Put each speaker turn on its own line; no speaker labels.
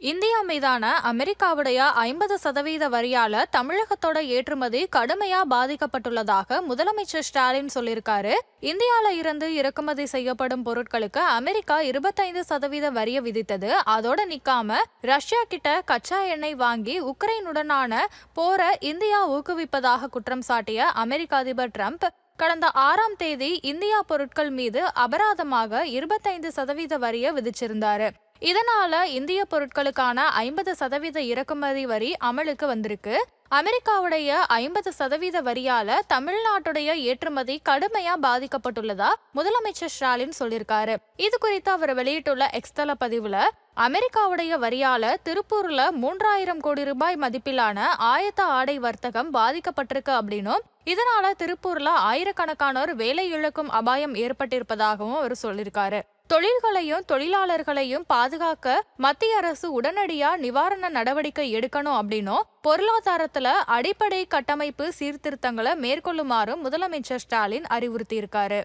India மீதான அமெரிக்காவுடைய 50% வரியால தமிழகத்தோட ஏற்றுமதி கடுமையா பாதிக்கப்பட்டுள்ளதாக முதலமைச்சர் ஸ்டாலின் சொல்லியிருக்காரு. இந்தியால இருந்து இறக்குமதி செய்யப்படும் பொருட்களுக்கு அமெரிக்கா 25% வரிய விதித்தது. அதோட நிக்காம ரஷ்யா கிட்ட கச்சா எண்ணெய் வாங்கி உக்ரைனுடனான போரை இந்தியா ஊக்குவிப்பதாக குற்றம் சாட்டிய அமெரிக்க அதிபர் டிரம்ப் கடந்த 6ஆம் தேதி இந்தியா பொருட்கள் மீது அபராதமாக 25% வரியை விதிச்சிருந்தாரு. இதனால இந்திய பொருட்களுக்கான 50% இறக்குமதி வரி அமலுக்கு வந்திருக்கு. அமெரிக்காவுடைய 50% வரியால தமிழ்நாட்டுடைய ஏற்றுமதி கடுமையா பாதிக்கப்பட்டுள்ளதா முதலமைச்சர் ஸ்டாலின் சொல்லியிருக்காரு. இது குறித்து அவர் வெளியிட்டுள்ள எக்ஸ்தல பதிவுல, அமெரிக்காவுடைய வரியால திருப்பூர்ல 3000 கோடி ரூபாய் மதிப்பிலான ஆயத்த ஆடை வர்த்தகம் பாதிக்கப்பட்டிருக்கு அப்படின்னும், இதனால திருப்பூர்ல ஆயிரக்கணக்கானோர் வேலை இழக்கும் அபாயம் ஏற்பட்டிருப்பதாகவும் அவர் சொல்லியிருக்காரு. தொழில்களையும் தொழிலாளர்களையும் பாதுகாக்க மத்திய அரசு உடனடியா நிவாரண நடவடிக்கை எடுக்கணும் அப்படின்னும், பொருளாதாரத்துல அடிப்படை கட்டமைப்பு சீர்திருத்தங்களை மேற்கொள்ளுமாறும் முதலமைச்சர் ஸ்டாலின் அறிவுறுத்தியிருக்காரு.